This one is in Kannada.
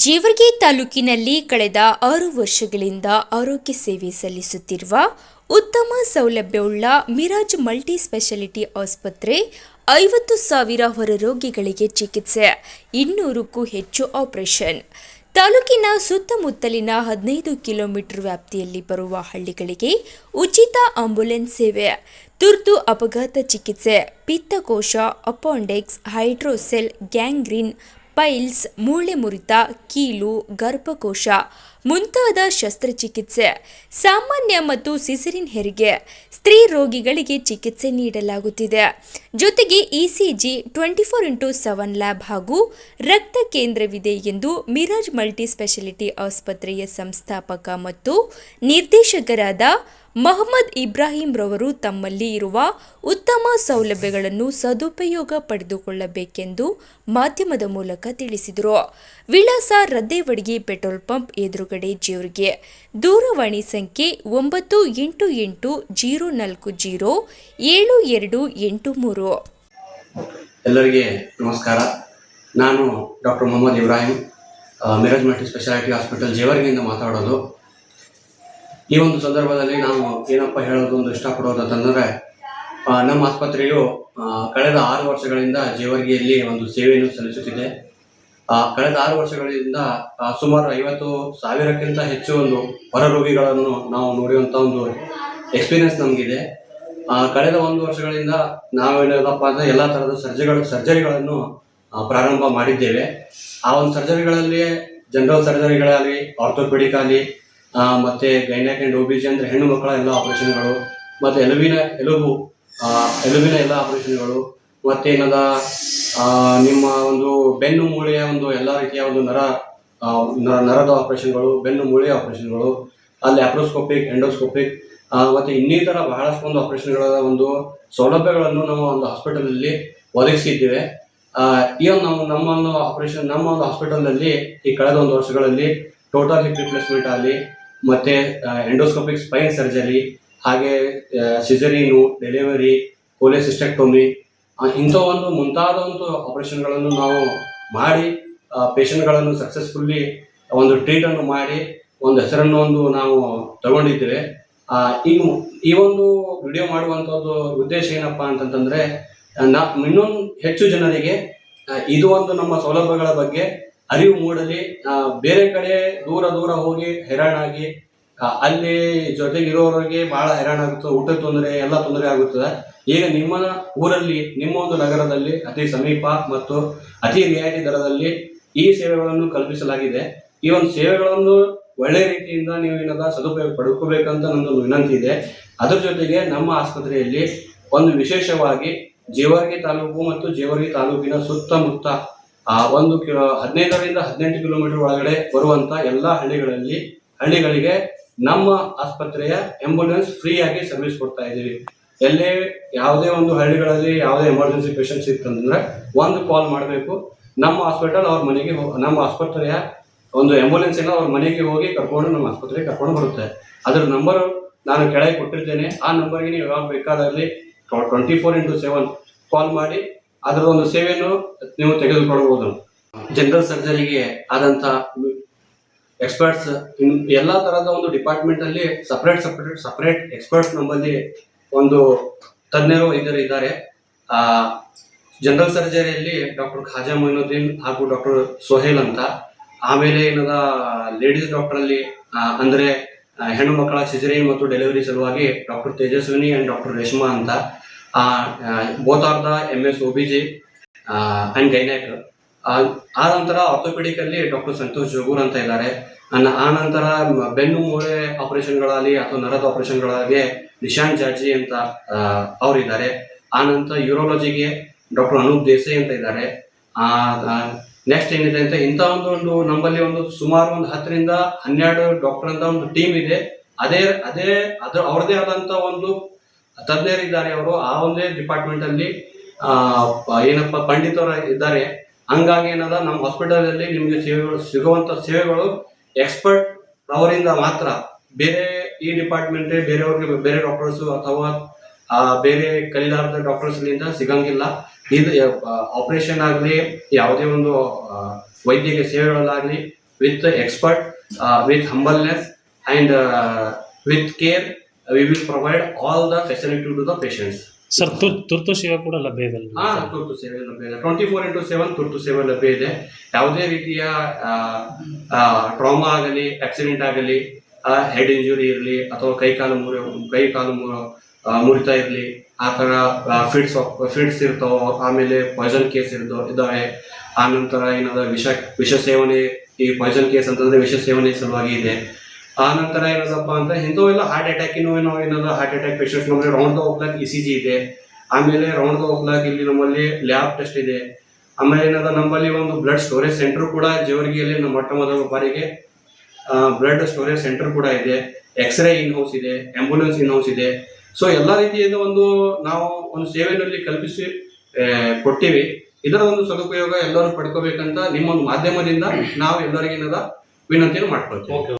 ಜೇವರ್ಗಿ ತಾಲೂಕಿನಲ್ಲಿ ಕಳೆದ 6 ವರ್ಷಗಳಿಂದ ಆರೋಗ್ಯ ಸೇವೆ ಸಲ್ಲಿಸುತ್ತಿರುವ ಉತ್ತಮ ಸೌಲಭ್ಯವುಳ್ಳ ಮಿರಾಜ್ ಮಲ್ಟಿ ಸ್ಪೆಷಾಲಿಟಿ ಆಸ್ಪತ್ರೆ 50,000 ಹೊರರೋಗಿಗಳಿಗೆ ಚಿಕಿತ್ಸೆ, 200ಕ್ಕೂ ಹೆಚ್ಚು ಆಪರೇಷನ್. ತಾಲೂಕಿನ ಸುತ್ತಮುತ್ತಲಿನ 15 ಕಿಲೋಮೀಟರ್ ವ್ಯಾಪ್ತಿಯಲ್ಲಿ ಬರುವ ಹಳ್ಳಿಗಳಿಗೆ ಉಚಿತ ಆಂಬ್ಯುಲೆನ್ಸ್ ಸೇವೆ, ತುರ್ತು ಅಪಘಾತ ಚಿಕಿತ್ಸೆ, ಪಿತ್ತಕೋಶ, ಅಪೆಂಡಿಕ್ಸ್, ಹೈಡ್ರೋಸೆಲ್, ಗ್ಯಾಂಗ್ರೀನ್, ಪೈಲ್ಸ್, ಮೂಳೆ ಮುರಿತ, ಕೀಲು, ಗರ್ಭಕೋಶ ಮುಂತಾದ ಶಸ್ತ್ರಚಿಕಿತ್ಸೆ, ಸಾಮಾನ್ಯ ಮತ್ತು ಸಿಸರಿನ್ ಹೆರಿಗೆ, ಸ್ತ್ರೀ ರೋಗಿಗಳಿಗೆ ಚಿಕಿತ್ಸೆ ನೀಡಲಾಗುತ್ತಿದೆ. ಜೊತೆಗೆ ಇಸಿಜಿ 24x7 ಲ್ಯಾಬ್ ಹಾಗೂ ರಕ್ತ ಕೇಂದ್ರವಿದೆ ಎಂದು ಮಿರಾಜ್ ಮಲ್ಟಿ ಸ್ಪೆಷಾಲಿಟಿ ಆಸ್ಪತ್ರೆಯ ಸಂಸ್ಥಾಪಕ ಮತ್ತು ನಿರ್ದೇಶಕರಾದ ಮೊಹಮ್ಮದ್ ಇಬ್ರಾಹಿಂ ರವರು ತಮ್ಮಲ್ಲಿ ಇರುವ ಉತ್ತಮ ಸೌಲಭ್ಯಗಳನ್ನು ಸದುಪಯೋಗ ಪಡೆದುಕೊಳ್ಳಬೇಕೆಂದು ಮಾಧ್ಯಮದ ಮೂಲಕ ತಿಳಿಸಿದರು. ವಿಳಾಸ ರದ್ದೇವಡ್ಗಿ ಪೆಟ್ರೋಲ್ ಪಂಪ್ ಎದುರುಗಡೆ, ಜೇವರ್ಗಿ. ದೂರವಾಣಿ ಸಂಖ್ಯೆ 9880407283. ಎಲ್ಲರಿಗೆ ನಮಸ್ಕಾರ. ನಾನು doctor Mohammed Ibrahim, Miraj multi speciality hospital ಜೇವರ್ಗಿಯಿಂದ ಮಾತಾಡೋದು. ಈ ಒಂದು ಸಂದರ್ಭದಲ್ಲಿ ನಾವು ಏನಪ್ಪ ಹೇಳೋದು ಒಂದು ಇಷ್ಟಪಡೋದಂತಂದರೆ, ನಮ್ಮ ಆಸ್ಪತ್ರೆಯು ಕಳೆದ 6 ವರ್ಷಗಳಿಂದ ಜೇವರ್ಗಿಯಲ್ಲಿ ಒಂದು ಸೇವೆಯನ್ನು ಸಲ್ಲಿಸುತ್ತಿದೆ. ಕಳೆದ 6 ವರ್ಷಗಳಿಂದ ಸುಮಾರು 50,000ಕ್ಕಿಂತ ಹೆಚ್ಚು ಒಂದು ಹೊರ ರೋಗಿಗಳನ್ನು ನಾವು ನೋಡುವಂಥ ಒಂದು ಎಕ್ಸ್ಪೀರಿಯನ್ಸ್ ನಮಗಿದೆ. ಕಳೆದ 1 ವರ್ಷಗಳಿಂದ ನಾವೇನಪ್ಪ ಅಂದರೆ ಎಲ್ಲ ಥರದ ಸರ್ಜರಿಗಳನ್ನು ಪ್ರಾರಂಭ ಮಾಡಿದ್ದೇವೆ. ಆ ಒಂದು ಸರ್ಜರಿಗಳಲ್ಲಿ ಜನರಲ್ ಸರ್ಜರಿಗಳಾಗಲಿ, ಆರ್ಥೋಪೆಡಿಕ್ ಆಗಲಿ, ಮತ್ತು ಗೈನಕ್ ಆ್ಯಂಡ್ ಒಬಿಜಿ ಅಂದರೆ ಹೆಣ್ಣು ಮಕ್ಕಳ ಎಲ್ಲ ಆಪರೇಷನ್ಗಳು, ಮತ್ತು ಎಲುಬಿನ ಎಲ್ಲ ಆಪರೇಷನ್ಗಳು, ಮತ್ತೇನದ ನಿಮ್ಮ ಒಂದು ಬೆನ್ನು ಮೂಳೆಯ ಒಂದು ಎಲ್ಲ ರೀತಿಯ ಒಂದು ನರದ ಆಪರೇಷನ್ಗಳು, ಬೆನ್ನು ಮೂಳೆಯ ಆಪರೇಷನ್ಗಳು, ಅಲ್ಲಿ ಲ್ಯಾಪ್ರೋಸ್ಕೋಪಿಕ್, ಎಂಡೋಸ್ಕೋಪಿಕ್ ಮತ್ತು ಇನ್ನಿತರ ಬಹಳಷ್ಟು ಒಂದು ಆಪರೇಷನ್ಗಳ ಒಂದು ಸೌಲಭ್ಯಗಳನ್ನು ನಾವು ಒಂದು ಹಾಸ್ಪಿಟಲಲ್ಲಿ ಒದಗಿಸಿದ್ದೇವೆ. ಈ ಒಂದು ನಮ್ಮ ಒಂದು ಹಾಸ್ಪಿಟಲ್ನಲ್ಲಿ ಈ ಕಳೆದ 1 ವರ್ಷಗಳಲ್ಲಿ ಟೋಟಲ್ ಹಿಪ್ ರಿಪ್ಲೇಸ್ಮೆಂಟ್ ಆಗಲಿ, ಮತ್ತು ಎಂಡೋಸ್ಕೋಪಿಕ್ ಸ್ಪೈನ್ ಸರ್ಜರಿ, ಹಾಗೆ ಸಿಸರೀನು, ಡೆಲಿವರಿ, ಕೋಲೆಸಿಸ್ಟೆಕ್ಟೊಮಿ ಇಂಥ ಒಂದು ಮುಂತಾದ ಒಂದು ಆಪರೇಷನ್ಗಳನ್ನು ನಾವು ಮಾಡಿ ಪೇಷಂಟ್ಗಳನ್ನು ಸಕ್ಸಸ್ಫುಲ್ಲಿ ಒಂದು ಟ್ರೀಟನ್ನು ಮಾಡಿ ಒಂದು ಹೆಸರನ್ನು ನಾವು ತಗೊಂಡಿದ್ದೇವೆ. ಈ ಒಂದು ವಿಡಿಯೋ ಮಾಡುವಂಥದ್ದು ಉದ್ದೇಶ ಏನಪ್ಪ ಅಂತಂತಂದರೆ, ಇನ್ನೊಂದು ಹೆಚ್ಚು ಜನರಿಗೆ ಇದು ಒಂದು ನಮ್ಮ ಸೌಲಭ್ಯಗಳ ಬಗ್ಗೆ ಅರಿವು ಮೂಡಲಿ. ಬೇರೆ ಕಡೆ ದೂರ ಹೋಗಿ ಹೈರಾಣಾಗಿ ಅಲ್ಲಿ ಜೊತೆಗಿರೋರಿಗೆ ಭಾಳ ಹೈರಾಣಾಗುತ್ತೆ, ಊಟದ ತೊಂದರೆ, ಎಲ್ಲ ತೊಂದರೆ ಆಗುತ್ತದೆ. ಈಗ ನಿಮ್ಮ ಊರಲ್ಲಿ, ನಿಮ್ಮ ಒಂದು ನಗರದಲ್ಲಿ ಅತಿ ಸಮೀಪ ಮತ್ತು ಅತಿ ರಿಯಾಯಿತಿ ದರದಲ್ಲಿ ಈ ಸೇವೆಗಳನ್ನು ಕಲ್ಪಿಸಲಾಗಿದೆ. ಈ ಒಂದು ಸೇವೆಗಳನ್ನು ಒಳ್ಳೆ ರೀತಿಯಿಂದ ನೀವು ಏನದ ಸದುಪಯೋಗ ಪಡ್ಕೋಬೇಕಂತ ನನ್ನೊಂದು ವಿನಂತಿ ಇದೆ. ಅದರ ಜೊತೆಗೆ ನಮ್ಮ ಆಸ್ಪತ್ರೆಯಲ್ಲಿ ಒಂದು ವಿಶೇಷವಾಗಿ ಜೇವರ್ಗಿ ತಾಲೂಕು ಮತ್ತು ಜೇವರ್ಗಿ ತಾಲೂಕಿನ ಸುತ್ತಮುತ್ತ 15ರಿಂದ 18 ಕಿಲೋಮೀಟರ್ ಒಳಗಡೆ ಬರುವಂಥ ಎಲ್ಲ ಹಳ್ಳಿಗಳಿಗೆ ನಮ್ಮ ಆಸ್ಪತ್ರೆಯ ಆಂಬ್ಯುಲೆನ್ಸ್ ಫ್ರೀಯಾಗಿ ಸರ್ವಿಸ್ ಕೊಡ್ತಾ ಇದ್ದೀವಿ. ಎಲ್ಲೇ ಯಾವುದೇ ಒಂದು ಹಳ್ಳಿಗಳಲ್ಲಿ ಯಾವುದೇ ಎಮರ್ಜೆನ್ಸಿ ಪೇಷಂಟ್ಸ್ ಇತ್ತಂದ್ರೆ ಒಂದು ಕಾಲ್ ಮಾಡಬೇಕು, ನಮ್ಮ ಆಸ್ಪತ್ರೆಯ ಒಂದು ಆಂಬ್ಯುಲೆನ್ಸಿನ ಅವ್ರ ಮನೆಗೆ ಹೋಗಿ ನಮ್ಮ ಆಸ್ಪತ್ರೆಗೆ ಕರ್ಕೊಂಡು ಬರುತ್ತೆ. ಅದರ ನಂಬರು ನಾನು ಕೆಳಗೆ ಕೊಟ್ಟಿರ್ತೇನೆ. ಆ ನಂಬರ್ಗೆ ನೀವು ಯಾವಾಗ ಬೇಕಾದಲ್ಲಿ 24x7 ಕಾಲ್ ಮಾಡಿ ಅದರ ಒಂದು ಸೇವೆಯನ್ನು ನೀವು ತೆಗೆದುಕೊಳ್ಳಬಹುದು. ಜನರಲ್ ಸರ್ಜರಿಗೆ ಆದಂಥ ಎಕ್ಸ್ಪರ್ಟ್ಸ್, ಎಲ್ಲ ಥರದ ಒಂದು ಡಿಪಾರ್ಟ್ಮೆಂಟಲ್ಲಿ ಸಪ್ರೇಟ್ ಎಕ್ಸ್ಪರ್ಟ್ಸ್ ನಮ್ಮಲ್ಲಿ ಒಂದು ತಜ್ಞರು ವೈದ್ಯರು ಇದ್ದಾರೆ. ಜನರಲ್ ಸರ್ಜರಿಯಲ್ಲಿ ಡಾಕ್ಟರ್ ಖಾಜಾ ಮೊಯಿನುದ್ದೀನ್ ಹಾಗೂ ಡಾಕ್ಟರ್ ಸೊಹೇಲ್ ಅಂತ. ಆಮೇಲೆ ಏನದ ಲೇಡೀಸ್ ಡಾಕ್ಟರಲ್ಲಿ ಅಂದರೆ ಹೆಣ್ಣು ಮಕ್ಕಳ ಸಿಸೇರಿಯನ್ ಮತ್ತು ಡೆಲಿವರಿ ಸಲುವಾಗಿ doctor Tejaswini and doctor Reshma ಅಂತ. Both are the MS OBG and gynaec. ಆ ನಂತರ ಆರ್ಥೋಪೆಡಿಕಲ್ಲಿ ಡಾಕ್ಟರ್ ಸಂತೋಷ್ ಜೋಗೂರ್ ಅಂತ ಇದ್ದಾರೆ. ಆ ನಂತರ ಬೆನ್ನು ಮೂಳೆ ಆಪರೇಷನ್ಗಳಲ್ಲಿ ಅಥವಾ ನರದ ಆಪರೇಷನ್ಗಳಲ್ಲಿ ನಿಶಾಂತ್ ಜಾಜಿ ಅಂತ ಅವರಿದ್ದಾರೆ. ಆ ನಂತರ ಯೂರೋಲಜಿಗೆ ಡಾಕ್ಟರ್ ಅನೂಪ್ ದೇಸಾಯಿ ಅಂತ ಇದ್ದಾರೆ. ನೆಕ್ಸ್ಟ್ ಏನಿದೆ ಅಂತ ಇಂಥ ಒಂದು ನಮ್ಮಲ್ಲಿ ಒಂದು ಸುಮಾರು 10ರಿಂದ 12 ಡಾಕ್ಟರ್ ಅಂತ ಒಂದು ಟೀಮ್ ಇದೆ. ಅವ್ರದೇ ಆದಂಥ ಒಂದು ತಜ್ಞರಿದ್ದಾರೆ. ಅವರು ಆ ಒಂದೇ ಡಿಪಾರ್ಟ್ಮೆಂಟಲ್ಲಿ ಏನಪ್ಪ ಪಂಡಿತರು ಇದ್ದಾರೆ. ಹಂಗಾಗಿ ಏನದ ನಮ್ಮ ಹಾಸ್ಪಿಟಲಲ್ಲಿ ನಿಮಗೆ ಸಿಗುವಂಥ ಸೇವೆಗಳು ಎಕ್ಸ್ಪರ್ಟ್ ಅವರಿಂದ ಮಾತ್ರ. ಬೇರೆ ಈ ಡಿಪಾರ್ಟ್ಮೆಂಟ್ ಬೇರೆ ಡಾಕ್ಟರ್ಸು ಅಥವಾ ಬೇರೆ ಕಲಿಲಾರದ ಡಾಕ್ಟರ್ಸ್ಗಳಿಂದ ಸಿಗಂಗಿಲ್ಲ. ಇದು ಆಪರೇಷನ್ ಆಗಲಿ, ಯಾವುದೇ ಒಂದು ವೈದ್ಯಕೀಯ ಸೇವೆಗಳಲ್ಲಾಗಲಿ with expert, with humbleness and with care. We will provide all the facility to the patients. Sir ತುರ್ತು ಸೇವೆ ಕೂಡ ಲಭ್ಯ ಇದೆ ತುರ್ತು ಸೇವೆ ಲಭ್ಯ ಇದೆ. 24/7 ತುರ್ತು ಸೇವೆ ಲಭ್ಯ ಇದೆ. ಯಾವುದೇ ರೀತಿಯ ಟ್ರಾಮಾ ಆಗಲಿ, ಆಕ್ಸಿಡೆಂಟ್ ಆಗಲಿ, ಹೆಡ್ ಇಂಜುರಿ ಇರಲಿ ಅಥವಾ ಕೈ ಕಾಲು ಮುರಿತ ಇರಲಿ, ಆ ಥರ ಫಿಟ್ಸ್ ಇರ್ತಾವ, ಆಮೇಲೆ ಪಾಯ್ಸನ್ ಕೇಸ್ ಇದ್ದಾವೆ. ಆ ನಂತರ ಏನಾದ ವಿಷ ಸೇವನೆ, ಈ ಪಾಯ್ಸನ್ ಕೇಸ್ ಅಂತಂದ್ರೆ ವಿಷ ಸೇವನೆ ಸಲುವಾಗಿ ಇದೆ. ಆ ನಂತರ ಏನದಪ್ಪ ಅಂತ ಇಂಥವೆಲ್ಲ ಹಾರ್ಟ್ ಅಟ್ಯಾಕಿನ ಹಾರ್ಟ್ ಅಟ್ಯಾಕ್ ಪೇಷಂಟ್ಸ್ ನಮ್ಮಲ್ಲಿ ರೌಂಡ್ ದ ಕ್ಲಾಕ್ ECG ಇದೆ. ಆಮೇಲೆ ರೌಂಡ್ ದ ಕ್ಲಾಕ್ ಇಲ್ಲಿ ನಮ್ಮಲ್ಲಿ ಲ್ಯಾಬ್ ಟೆಸ್ಟ್ ಇದೆ. ಆಮೇಲೆ ಏನದ ನಮ್ಮಲ್ಲಿ ಒಂದು ಬ್ಲಡ್ ಸ್ಟೋರೇಜ್ ಸೆಂಟರ್ ಕೂಡ ಜೇವರ್ಗಿಯಲ್ಲಿ ನಮ್ಮ ಮೊಟ್ಟ ಮೊದಲ ಬಾರಿಗೆ ಬ್ಲಡ್ ಸ್ಟೋರೇಜ್ ಸೆಂಟರ್ ಕೂಡ ಇದೆ. ಎಕ್ಸ್ರೇ ಇನ್ ಹೌಸ್ ಇದೆ, ಆಂಬ್ಯುಲೆನ್ಸ್ ಇನ್ ಹೌಸ್ ಇದೆ. ಸೊ ಎಲ್ಲ ರೀತಿಯಿಂದ ನಾವು ಒಂದು ಸೇವೆಯಲ್ಲಿ ಕಲ್ಪಿಸಿ ಕೊಟ್ಟಿವಿ. ಇದರ ಒಂದು ಸದುಪಯೋಗ ಎಲ್ಲರೂ ಪಡ್ಕೋಬೇಕಂತ ನಿಮ್ಮ ಒಂದು ಮಾಧ್ಯಮದಿಂದ ನಾವು ಎಲ್ಲರಿಗಿನ ವಿನಂತಿಯನ್ನು ಮಾಡ್ಕೊಳ್ತೀವಿ.